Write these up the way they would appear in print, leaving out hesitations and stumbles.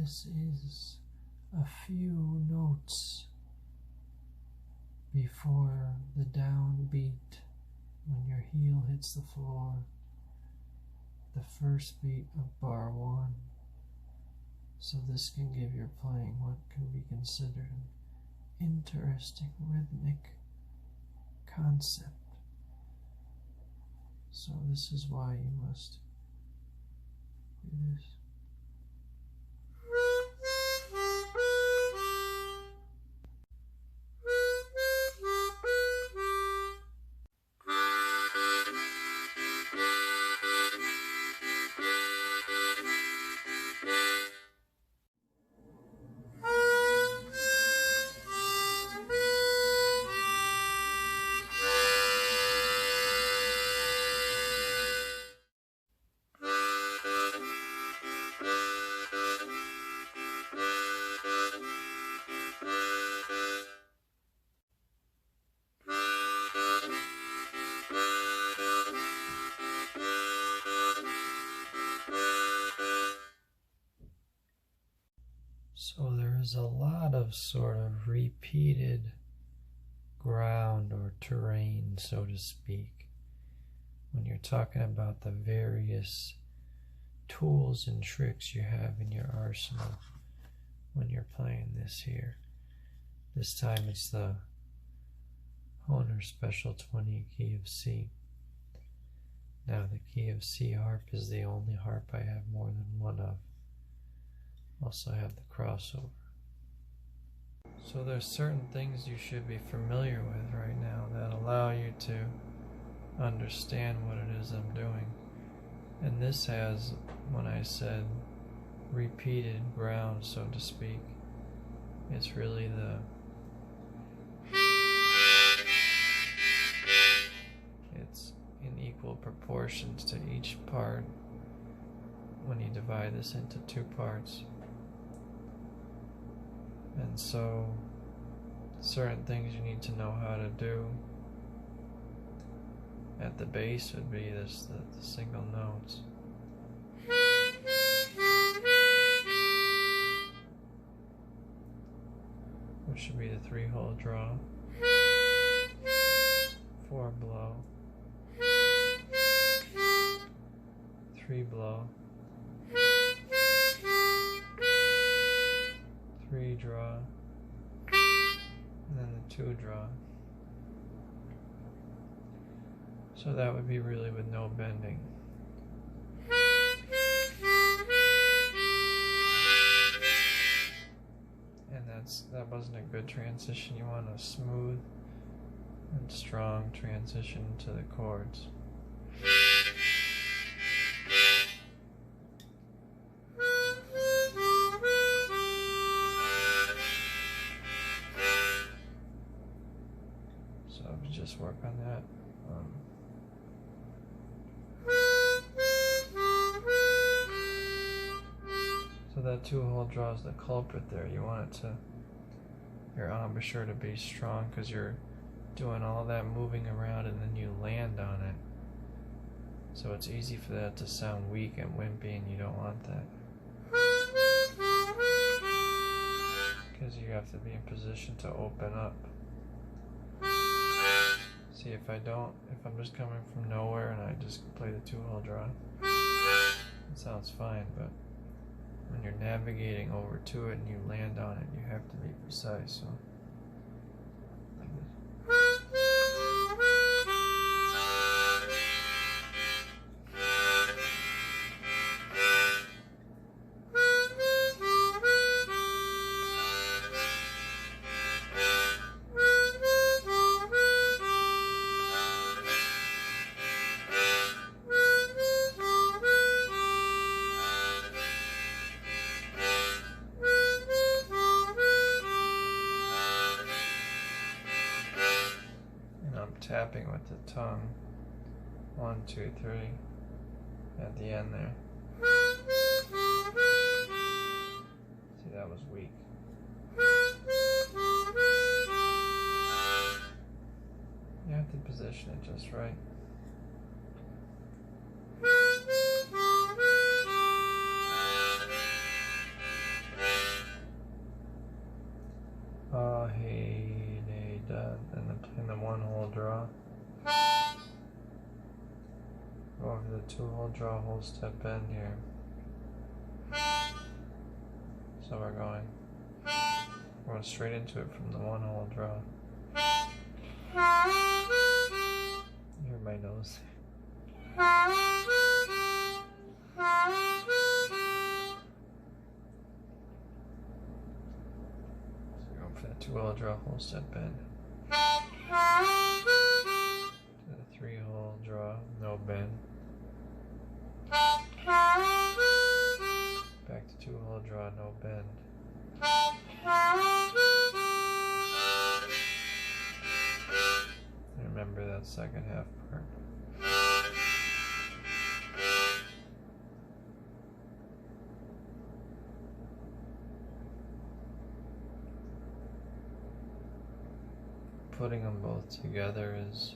this is a few notes before the downbeat when your heel hits the floor, the first beat of bar 1. So this can give your playing what can be considered an interesting rhythmic concept. So this is why you must do this. So there is a lot of sort of repeated ground or terrain, so to speak, when you're talking about the various tools and tricks you have in your arsenal when you're playing this here. This time it's the Hohner Special 20 key of C. Now the key of C harp is the only harp I have more than one of. Also have the crossover. So there's certain things you should be familiar with right now that allow you to understand what it is I'm doing. And this has, when I said repeated ground, so to speak, it's really it's in equal proportions to each part when you divide this into two parts. And so, certain things you need to know how to do at the base would be this, the single notes. Which should be the 3-hole draw, 4 blow, 3 blow, 3 draw, and then the 2 draw. So that would be really with no bending. And that wasn't a good transition. You want a smooth and strong transition to the chords. So if you just work on that. So that 2-hole draw is the culprit there. You want it to, your embouchure to be strong because you're doing all that moving around and then you land on it. So it's easy for that to sound weak and wimpy, and you don't want that. Because you have to be in position to open up. See, if I'm just coming from nowhere and I just play the 2-hole draw, it sounds fine, but when you're navigating over to it and you land on it, you have to be precise. So, like this. Tapping with the tongue, 1, 2, 3, at the end there. See, that was weak. You have to position it just right. in the one hole draw. Go over the 2-hole draw, whole step bend here. So we're going straight into it from the 1-hole draw. You hear my nose? So go for that 2-hole draw, whole step bend. To the 3-hole draw, no bend. Back to 2-hole draw, no bend. Remember that second half part. Putting them both together is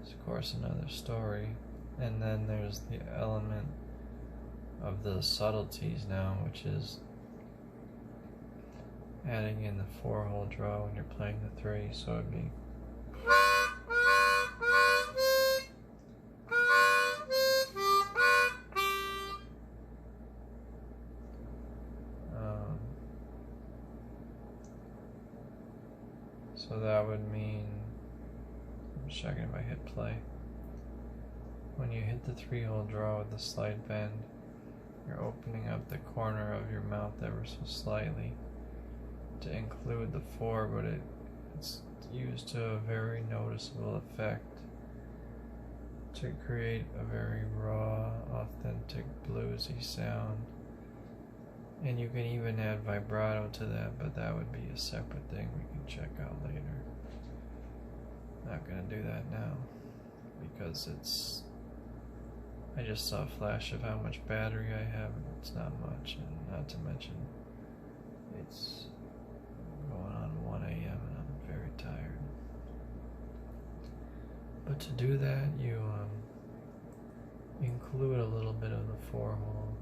of course another story. And then there's the element of the subtleties now, which is adding in the 4-hole draw when you're playing the 3, so it'd be so that would mean, I'm checking if I hit play. When you hit the 3-hole draw with the slight bend, you're opening up the corner of your mouth ever so slightly to include the 4, but it's used to a very noticeable effect to create a very raw, authentic, bluesy sound. And you can even add vibrato to that, but that would be a separate thing we can check out later. Not gonna do that now because I just saw a flash of how much battery I have, and it's not much, and not to mention it's going on 1 a.m. and I'm very tired. But to do that, you include a little bit of the 4-hole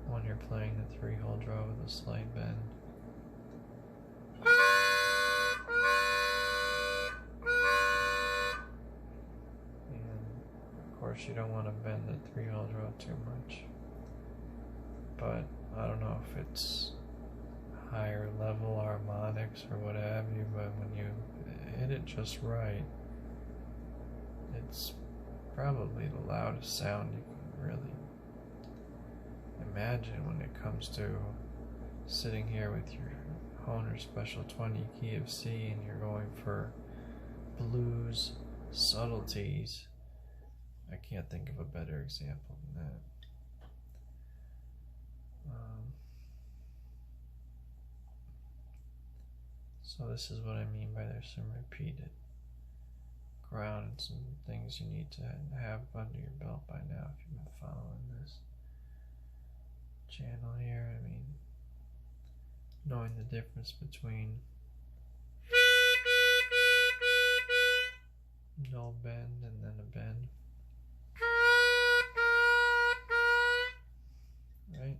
when you're playing the 3-hole draw with a slight bend. Of course, you don't want to bend the 3-hole draw too much, but I don't know if it's higher level harmonics or what have you, but when you hit it just right, it's probably the loudest sound you can really imagine when it comes to sitting here with your Hohner Special 20 key of C and you're going for blues subtleties. I can't think of a better example than that. So this is what I mean by there's some repeated ground and some things you need to have under your belt by now if you've been following this channel here. I mean, knowing the difference between no bend and then a bend. Right?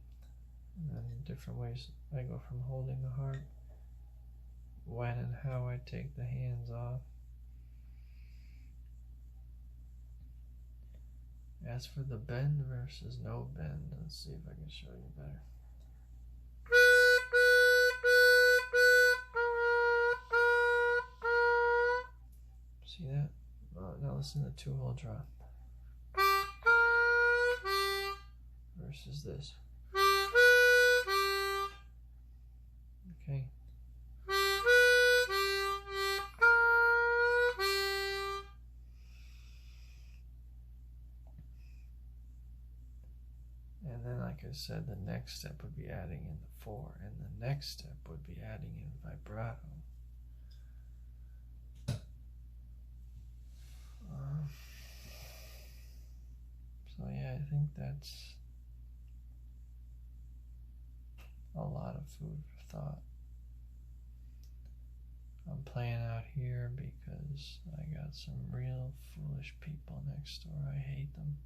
And then different ways I go from holding the harp, when and how I take the hands off. As for the bend versus no bend, let's see if I can show you better. See that? Now listen to the 2-hole draw. Versus this. Okay. And then, like I said, the next step would be adding in the 4, and the next step would be adding in vibrato. So yeah, I think that's a lot of food for thought. I'm playing out here because I got some real foolish people next door. I hate them.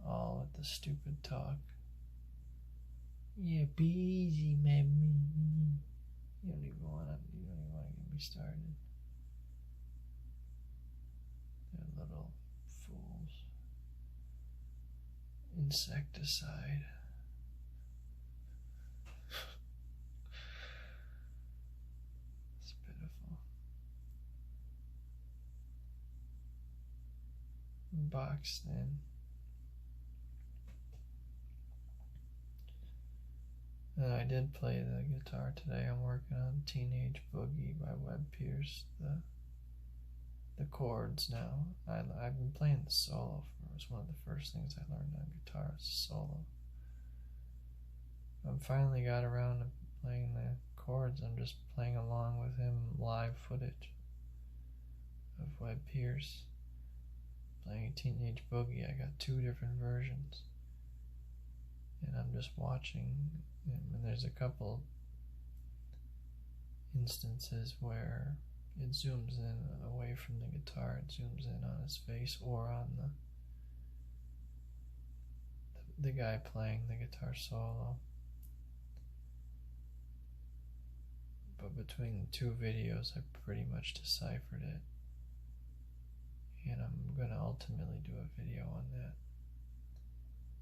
All at the stupid talk. Yeah, be easy, man. You don't even want to get me started. They're little fools. Insecticide. It's pitiful. Boxed in. And I did play the guitar today. I'm working on Teenage Boogie by Webb Pierce. The chords now. I've been playing the solo. It was one of the first things I learned on guitar, solo. I finally got around to playing the chords. I'm just playing along with him, live footage of Webb Pierce playing Teenage Boogie. I got 2 different versions, and I'm just watching him. And there's a couple instances where it zooms in away from the guitar, it zooms in on his face or on the guy playing the guitar solo. But between the 2 videos, I pretty much deciphered it. And I'm going to ultimately do a video on that.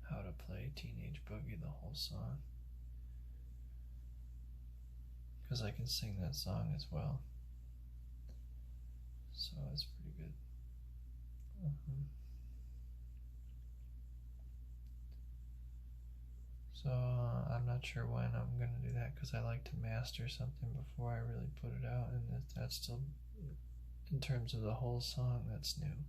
How to play Teenage Boogie, the whole song. Because I can sing that song as well. So it's pretty good. So I'm not sure when I'm going to do that, because I like to master something before I really put it out, and that's still, in terms of the whole song, that's new.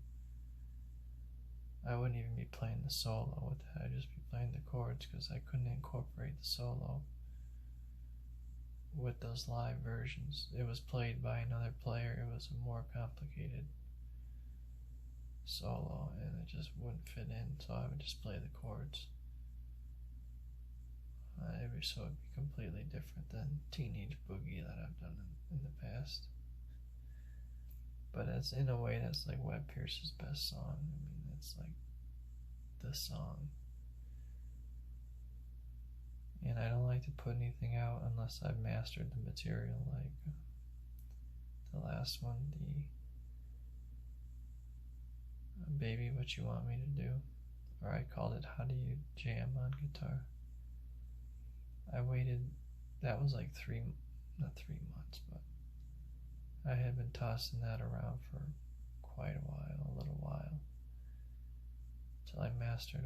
I wouldn't even be playing the solo with that, I'd just be playing the chords, because I couldn't incorporate the solo with those live versions. It was played by another player. It was a more complicated solo, and it just wouldn't fit in, so I would just play the chords. So it'd be completely different than Teenage Boogie that I've done in the past. But as in a way, that's like Webb Pierce's best song. I mean, that's like the song. And I don't like to put anything out unless I've mastered the material, like the last one, the Baby What You Want Me to Do, or I called it How Do You Jam on Guitar. I waited, that was like not 3 months, but I had been tossing that around for quite a little while, till I mastered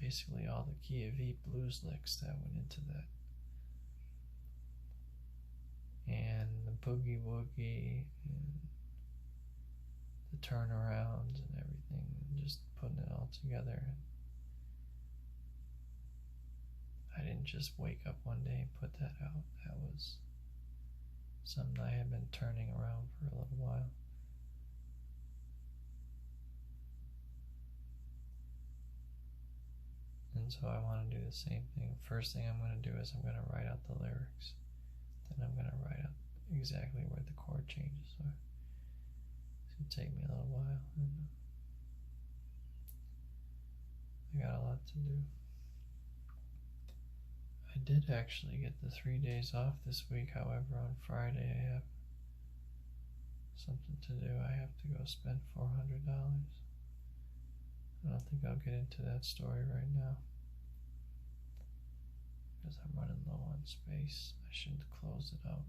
basically all the key of E blues licks that went into that. And the boogie woogie, and the turnarounds and everything, and just putting it all together. I didn't just wake up one day and put that out. That was something I had been turning around for a little while. And so I want to do the same thing. First thing I'm going to do is I'm going to write out the lyrics. Then I'm going to write out exactly where the chord changes are. It's going to take me a little while. And I got a lot to do. I did actually get the 3 days off this week. However, on Friday I have something to do. I have to go spend $400. I don't think I'll get into that story right now, because I'm running low on space. I should close it out.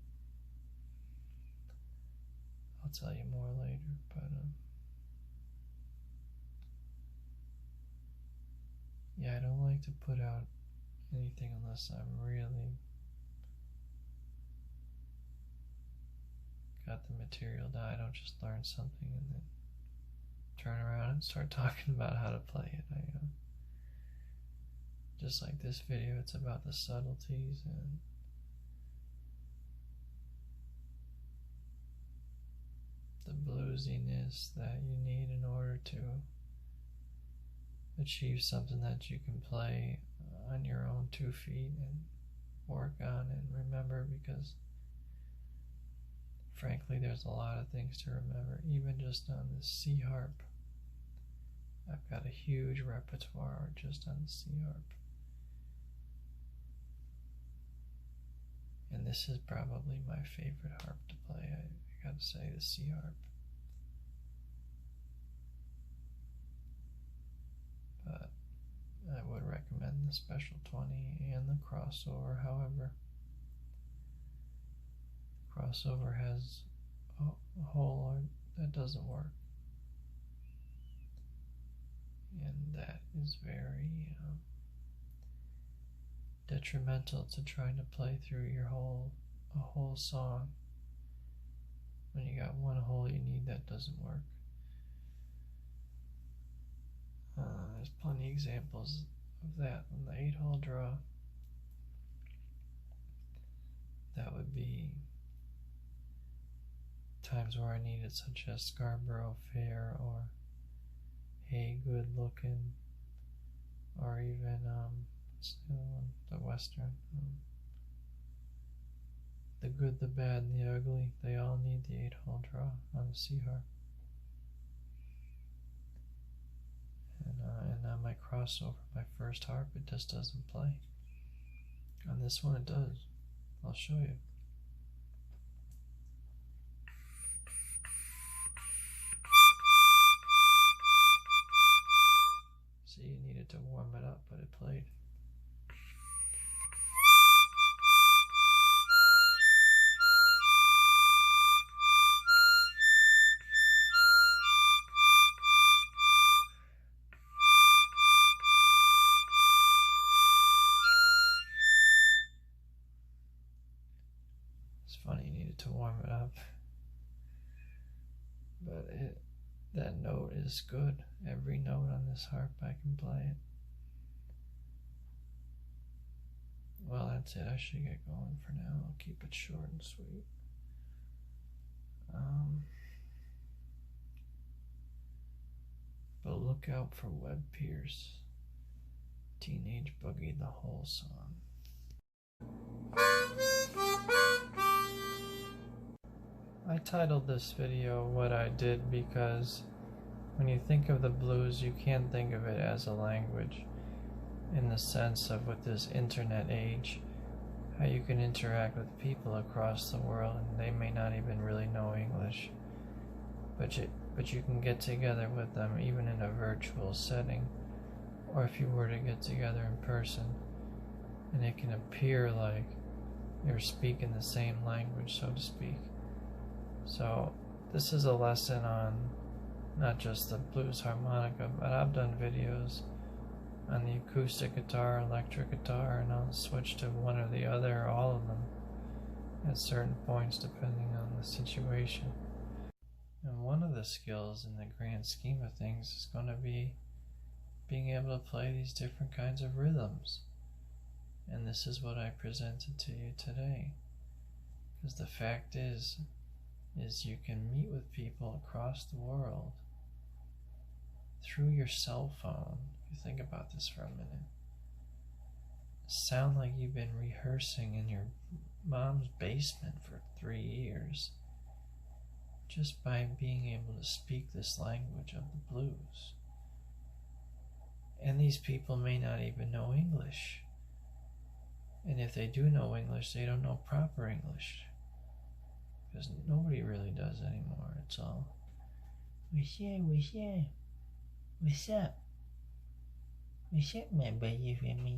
I'll tell you more later, but yeah, I don't like to put out anything unless I'm really got the material down. I don't just learn something and then turn around and start talking about how to play it. Just like this video, it's about the subtleties and the bluesiness that you need in order to achieve something that you can play on your own 2 feet and work on and remember, because frankly there's a lot of things to remember. Even just on the C harp, I've got a huge repertoire just on the C harp. And this is probably my favorite harp to play, I gotta say, the C harp. But I would recommend the Special 20 and the Crossover. However, the Crossover has a hole that doesn't work. And that is very detrimental to trying to play through a whole song. When you got one hole you need that doesn't work. There's plenty of examples of that on the 8-hole draw. That would be times where I needed, such as Scarborough Fair or Hey Good Looking, or even what's the other one? The Western. The Good, the Bad, and the Ugly. They all need the 8-hole draw on the C harp. And on my Crossover, my first harp, it just doesn't play. On this one, it does. I'll show you. See, you needed to warm it up, but it played. It's funny, you needed to warm it up. But that note is good. Every note on this harp, I can play it. Well, that's it. I should get going for now. I'll keep it short and sweet. But look out for Webb Pierce. Teenage Boogie, the whole song. I titled this video What I Did because when you think of the blues, you can't think of it as a language in the sense of, with this internet age, how you can interact with people across the world and they may not even really know English, but you can get together with them even in a virtual setting, or if you were to get together in person, and it can appear like you're speaking the same language, so to speak. So this is a lesson on not just the blues harmonica, but I've done videos on the acoustic guitar, electric guitar, and I'll switch to one or the other, or all of them, at certain points depending on the situation. And one of the skills in the grand scheme of things is going to be being able to play these different kinds of rhythms. And this is what I presented to you today. Because the fact is you can meet with people across the world through your cell phone. If you think about this for a minute, sound like you've been rehearsing in your mom's basement for 3 years just by being able to speak this language of the blues. And these people may not even know English. And if they do know English, they don't know proper English. Because nobody really does anymore. It's all, what's up, my baby for me?